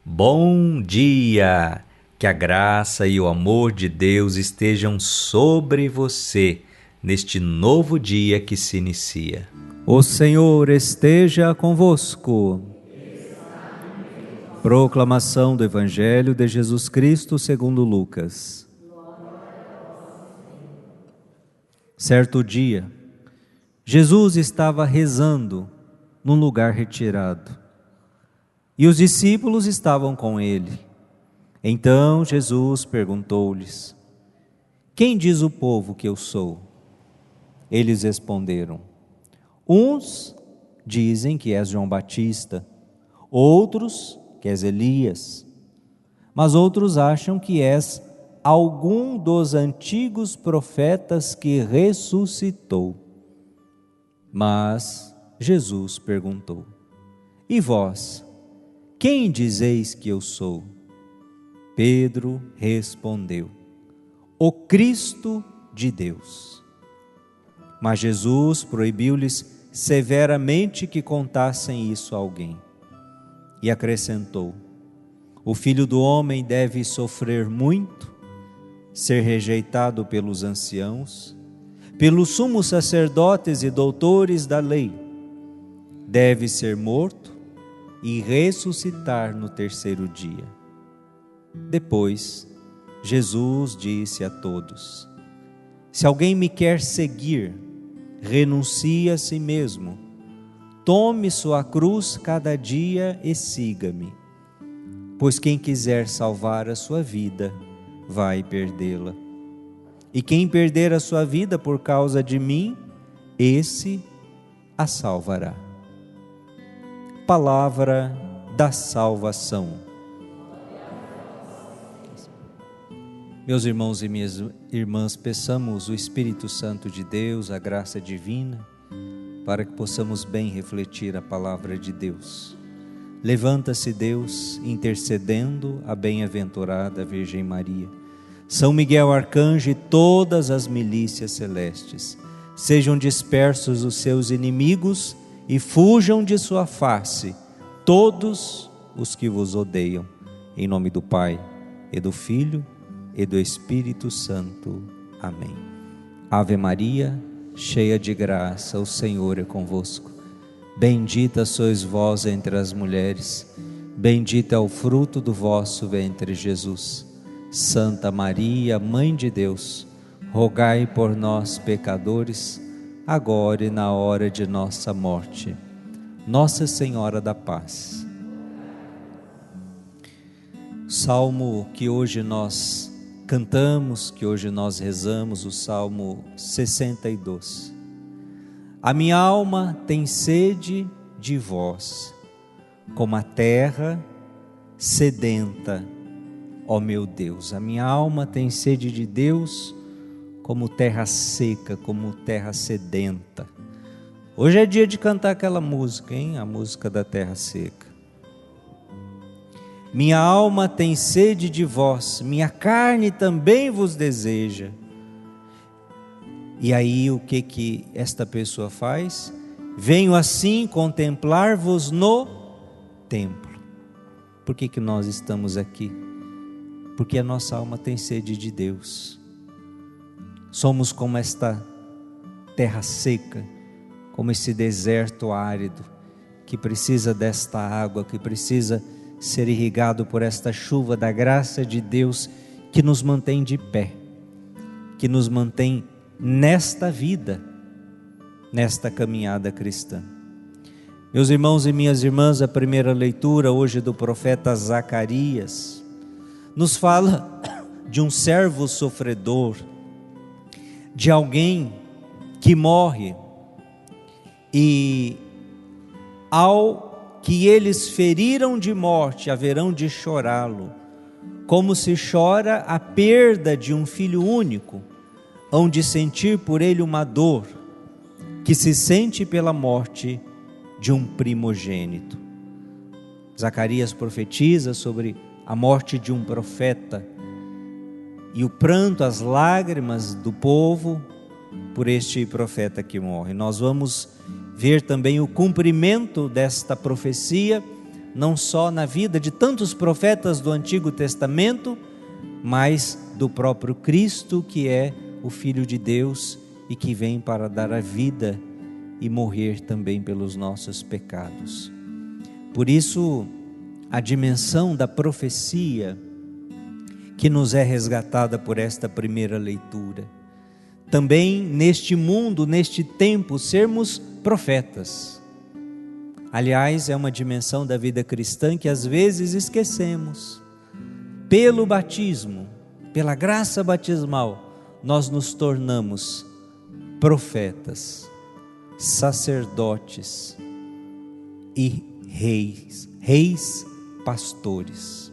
Bom dia! Que a graça e o amor de Deus estejam sobre você neste novo dia que se inicia. O Senhor esteja convosco. Proclamação do Evangelho de Jesus Cristo segundo Lucas. Certo dia, Jesus estava rezando num lugar retirado e os discípulos estavam com ele. Então Jesus perguntou-lhes: Quem diz o povo que eu sou? Eles responderam: Uns dizem que és João Batista, outros que és Elias, mas outros acham que és algum dos antigos profetas que ressuscitou. Mas Jesus perguntou: E vós, quem dizeis que eu sou? Pedro respondeu: O Cristo de Deus. Mas Jesus proibiu-lhes severamente que contassem isso a alguém. E acrescentou: O Filho do Homem deve sofrer muito, ser rejeitado pelos anciãos, pelos sumos sacerdotes e doutores da lei, deve ser morto e ressuscitar no terceiro dia. Depois, Jesus disse a todos: Se alguém me quer seguir, renuncie a si mesmo, tome sua cruz cada dia e siga-me. Pois quem quiser salvar a sua vida, vai perdê-la. E quem perder a sua vida por causa de mim, esse a salvará. Palavra da salvação. Meus irmãos e minhas irmãs, peçamos o Espírito Santo de Deus, a graça divina, para que possamos bem refletir a palavra de Deus. Levanta-se Deus, intercedendo a bem-aventurada Virgem Maria. São Miguel Arcanjo e todas as milícias celestes, sejam dispersos os seus inimigos e fujam de sua face todos os que vos odeiam. Em nome do Pai, e do Filho, e do Espírito Santo. Amém. Ave Maria, cheia de graça, o Senhor é convosco. Bendita sois vós entre as mulheres, bendito é o fruto do vosso ventre, Jesus. Santa Maria, Mãe de Deus, rogai por nós, pecadores, agora e na hora de nossa morte. Nossa Senhora da Paz. O salmo que hoje nós cantamos, que hoje nós rezamos, o Salmo 62. A minha alma tem sede de vós, como a terra sedenta, ó meu Deus. A minha alma tem sede de Deus, como terra seca, como terra sedenta. Hoje é dia de cantar aquela música, hein? A música da terra seca. Minha alma tem sede de vós, minha carne também vos deseja. E aí o que esta pessoa faz? Venho assim contemplar-vos no templo. Por que nós estamos aqui? Porque a nossa alma tem sede de Deus. Somos como esta terra seca, como esse deserto árido, que precisa desta água, que precisa ser irrigado por esta chuva da graça de Deus, que nos mantém de pé, que nos mantém nesta vida, nesta caminhada cristã. Meus irmãos e minhas irmãs, a primeira leitura hoje do profeta Zacarias nos fala de um servo sofredor, de alguém que morre e ao que eles feriram de morte, haverão de chorá-lo, como se chora a perda de um filho único, hão de sentir por ele uma dor, que se sente pela morte de um primogênito. Zacarias profetiza sobre a morte de um profeta, e o pranto, as lágrimas do povo, por este profeta que morre. Nós vamos ver também o cumprimento desta profecia não só na vida de tantos profetas do Antigo Testamento, mas do próprio Cristo, que é o Filho de Deus e que vem para dar a vida e morrer também pelos nossos pecados. Por isso, a dimensão da profecia que nos é resgatada por esta primeira leitura. Também neste mundo, neste tempo, sermos profetas. Aliás, é uma dimensão da vida cristã que às vezes esquecemos. Pelo batismo, pela graça batismal, nós nos tornamos profetas, sacerdotes e reis pastores.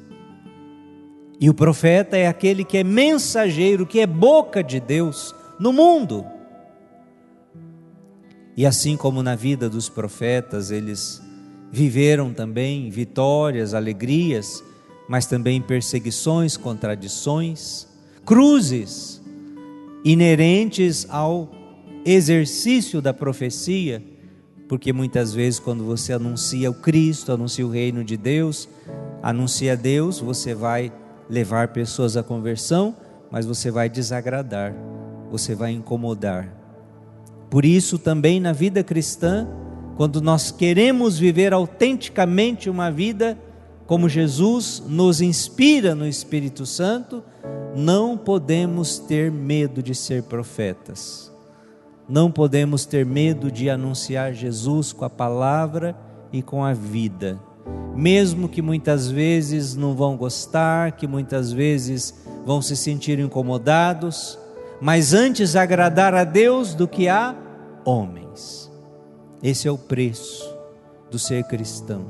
E o profeta é aquele que é mensageiro, que é boca de Deus no mundo. E assim como na vida dos profetas, eles viveram também vitórias, alegrias, mas também perseguições, contradições, cruzes, inerentes ao exercício da profecia, porque muitas vezes quando você anuncia o Cristo, anuncia o reino de Deus, anuncia Deus, você vai levar pessoas à conversão, mas você vai desagradar, você vai incomodar. Por isso também na vida cristã, quando nós queremos viver autenticamente uma vida como Jesus nos inspira no Espírito Santo, não podemos ter medo de ser profetas. Não podemos ter medo de anunciar Jesus com a palavra e com a vida. Mesmo que muitas vezes não vão gostar, que muitas vezes vão se sentir incomodados, mas antes agradar a Deus do que a homens. Esse é o preço do ser cristão.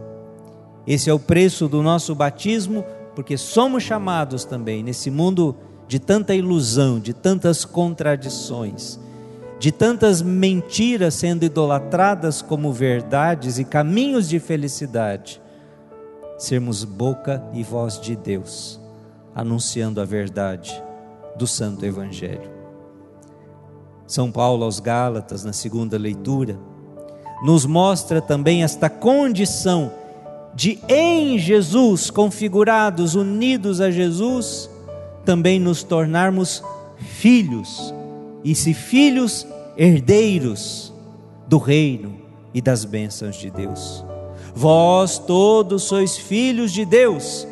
Esse é o preço do nosso batismo, porque somos chamados também nesse mundo de tanta ilusão, de tantas contradições, de tantas mentiras sendo idolatradas como verdades e caminhos de felicidade, sermos boca e voz de Deus, anunciando a verdade do Santo Evangelho. São Paulo aos Gálatas, na segunda leitura, nos mostra também esta condição de em Jesus, configurados, unidos a Jesus, também nos tornarmos filhos, e se filhos, herdeiros do reino e das bênçãos de Deus. Vós todos sois filhos de Deus,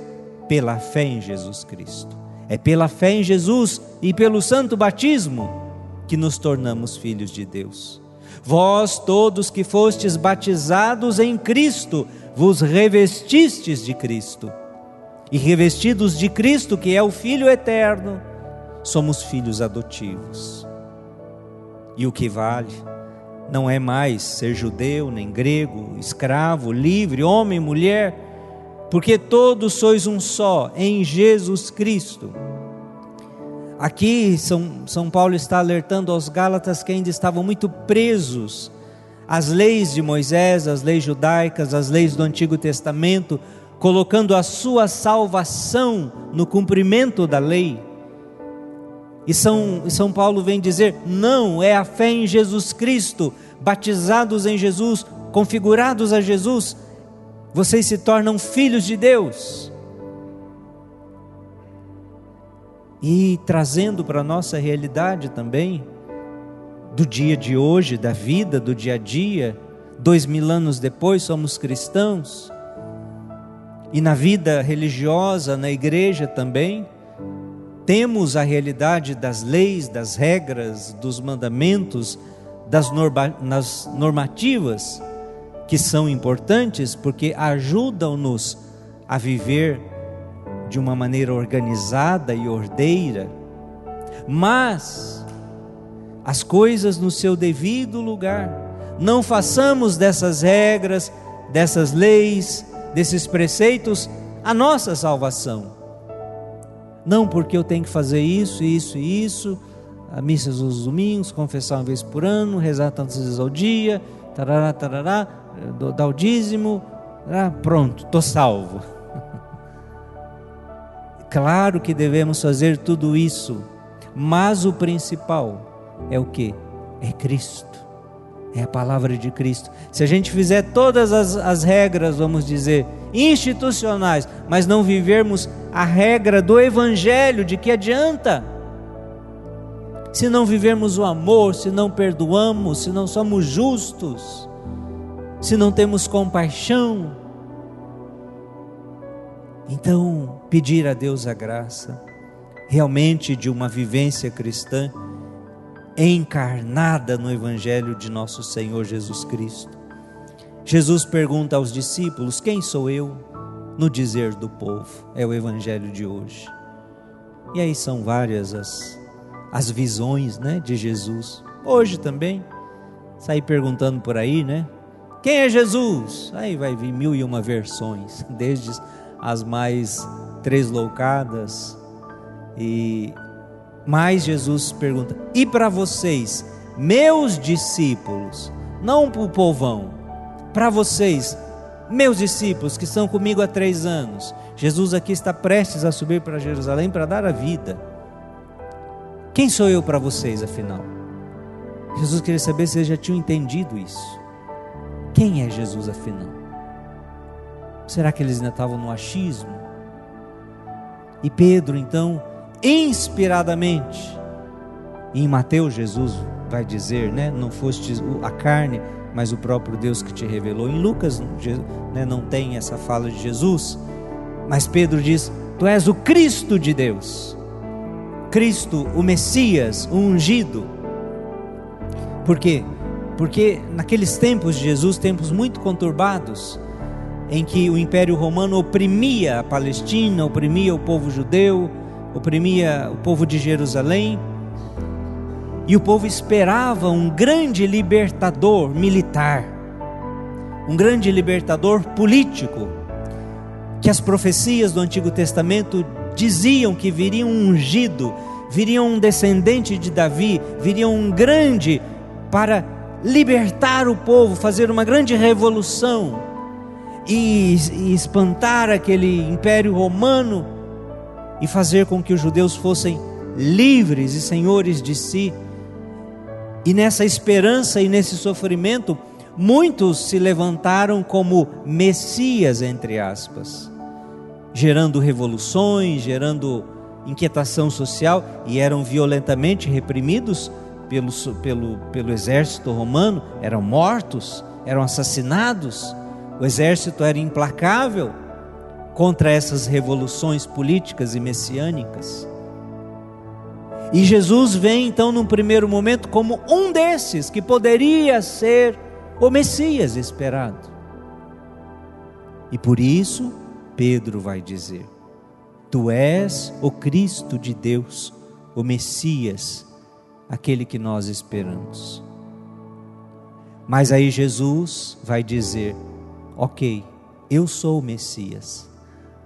pela fé em Jesus Cristo. É pela fé em Jesus e pelo santo batismo que nos tornamos filhos de Deus. Vós todos que fostes batizados em Cristo, vos revestistes de Cristo. E revestidos de Cristo, que é o Filho eterno, somos filhos adotivos. E o que vale não é mais ser judeu, nem grego, escravo, livre, homem, mulher, porque todos sois um só em Jesus Cristo. Aqui São Paulo está alertando aos Gálatas que ainda estavam muito presos às leis de Moisés, às leis judaicas, às leis do Antigo Testamento, colocando a sua salvação no cumprimento da lei. E São Paulo vem dizer, não, é a fé em Jesus Cristo, batizados em Jesus, configurados a Jesus, vocês se tornam filhos de Deus. E trazendo para a nossa realidade também, do dia de hoje, da vida, do dia a dia, 2000 anos depois somos cristãos, e na vida religiosa, na igreja também, temos a realidade das leis, das regras, dos mandamentos, das normativas, que são importantes porque ajudam-nos a viver de uma maneira organizada e ordeira, mas as coisas no seu devido lugar. Não façamos dessas regras, dessas leis, desses preceitos a nossa salvação. Não porque eu tenho que fazer isso, isso e isso, a missa dos domingos, confessar uma vez por ano, rezar tantas vezes ao dia, tarará, tarará, dar o dízimo, pronto, estou salvo. Claro que devemos fazer tudo isso, mas o principal é o quê? É Cristo. É a palavra de Cristo. Se a gente fizer todas as regras, vamos dizer, institucionais, mas não vivermos a regra do Evangelho, de que adianta? Se não vivermos o amor, se não perdoamos, se não somos justos, se não temos compaixão. Então, pedir a Deus a graça, realmente de uma vivência cristã, encarnada no Evangelho de nosso Senhor Jesus Cristo. Jesus pergunta aos discípulos: quem sou eu? No dizer do povo, é o Evangelho de hoje. E aí são várias as visões, né, de Jesus. Hoje também, sair perguntando por aí, né? Quem é Jesus? Aí vai vir 1001 versões, desde as mais tresloucadas. Mas Jesus pergunta: e para vocês, meus discípulos, não para o povão, para vocês, meus discípulos que estão comigo há 3 anos, Jesus aqui está prestes a subir para Jerusalém para dar a vida. Quem sou eu para vocês, afinal? Jesus queria saber se eles já tinham entendido isso. Quem é Jesus, afinal? Será que eles ainda estavam no achismo? E Pedro, então, inspiradamente, em Mateus Jesus vai dizer, né, não foste a carne, mas o próprio Deus que te revelou. Em Lucas, né, não tem essa fala de Jesus, mas Pedro diz: tu és o Cristo de Deus, Cristo, o Messias, o ungido. Por quê? Porque naqueles tempos de Jesus, tempos muito conturbados, em que o Império Romano oprimia a Palestina, oprimia o povo judeu, oprimia o povo de Jerusalém, e o povo esperava um grande libertador militar, um grande libertador político, que as profecias do Antigo Testamento diziam que viria um ungido, viria um descendente de Davi, viria um grande para libertar o povo, fazer uma grande revolução e espantar aquele Império Romano e fazer com que os judeus fossem livres e senhores de si. E nessa esperança e nesse sofrimento, muitos se levantaram como Messias, entre aspas, gerando revoluções, gerando inquietação social, e eram violentamente reprimidos pelo exército romano, eram mortos, eram assassinados. O exército era implacável contra essas revoluções políticas e messiânicas. E Jesus vem então num primeiro momento como um desses que poderia ser o Messias esperado. E por isso Pedro vai dizer: tu és o Cristo de Deus, o Messias, aquele que nós esperamos. Mas aí Jesus vai dizer: ok, eu sou o Messias,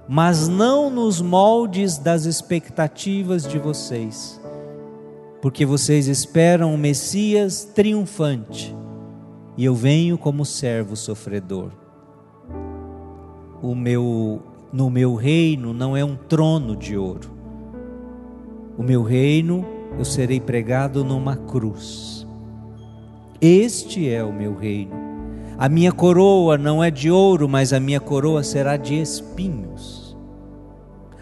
mas não nos moldes das expectativas de vocês, porque vocês esperam o Messias triunfante, e eu venho como servo sofredor. No meu reino não é um trono de ouro. O meu reino, eu serei pregado numa cruz. Este é o meu reino. A minha coroa não é de ouro, mas a minha coroa será de espinhos.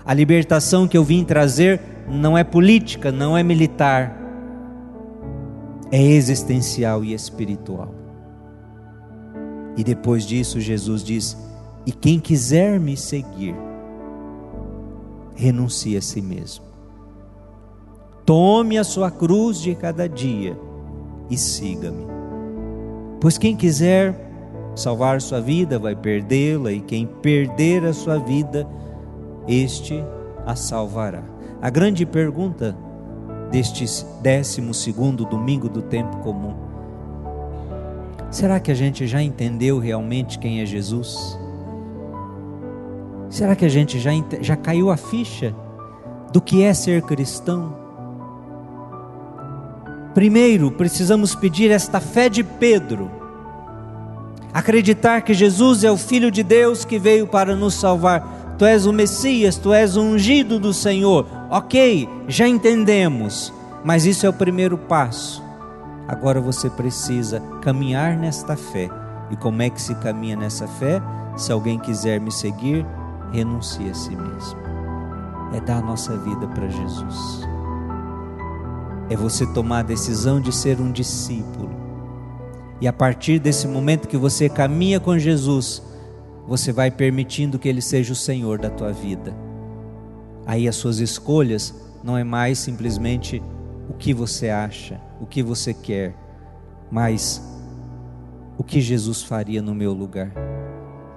A libertação que eu vim trazer não é política, não é militar, é existencial e espiritual. E depois disso Jesus diz: e quem quiser me seguir, renuncie a si mesmo. Tome a sua cruz de cada dia e siga-me. Pois quem quiser salvar sua vida vai perdê-la, e quem perder a sua vida, este a salvará. A grande pergunta deste 12º domingo do tempo comum: será que a gente já entendeu realmente quem é Jesus? Será que a gente já caiu a ficha do que é ser cristão? Primeiro, precisamos pedir esta fé de Pedro, acreditar que Jesus é o Filho de Deus que veio para nos salvar. Tu és o Messias, tu és o ungido do Senhor. Ok, já entendemos, mas isso é o primeiro passo. Agora você precisa caminhar nesta fé. E como é que se caminha nessa fé? Se alguém quiser me seguir, renuncie a si mesmo. É dar a nossa vida para Jesus. É você tomar a decisão de ser um discípulo. E a partir desse momento que você caminha com Jesus, você vai permitindo que Ele seja o Senhor da tua vida. Aí as suas escolhas não é mais simplesmente o que você acha, o que você quer, mas o que Jesus faria no meu lugar,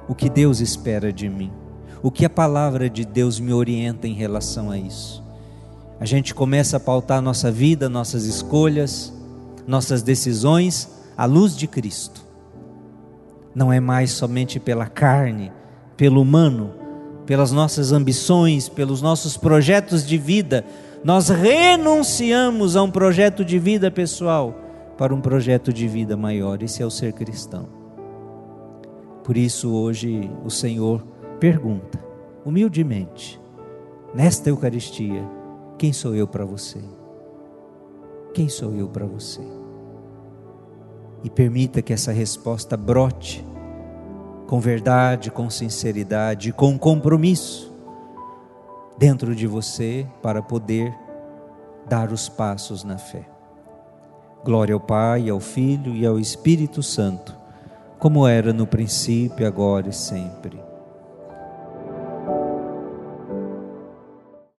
o que Deus espera de mim, o que a palavra de Deus me orienta em relação a isso. A gente começa a pautar nossa vida, nossas escolhas, nossas decisões à luz de Cristo. Não é mais somente pela carne, pelo humano, pelas nossas ambições, pelos nossos projetos de vida. Nós renunciamos a um projeto de vida pessoal para um projeto de vida maior. Esse é o ser cristão. Por isso hoje o Senhor pergunta, humildemente, nesta Eucaristia: quem sou eu para você? Quem sou eu para você? E permita que essa resposta brote com verdade, com sinceridade, com compromisso dentro de você para poder dar os passos na fé. Glória ao Pai, ao Filho e ao Espírito Santo, como era no princípio, agora e sempre.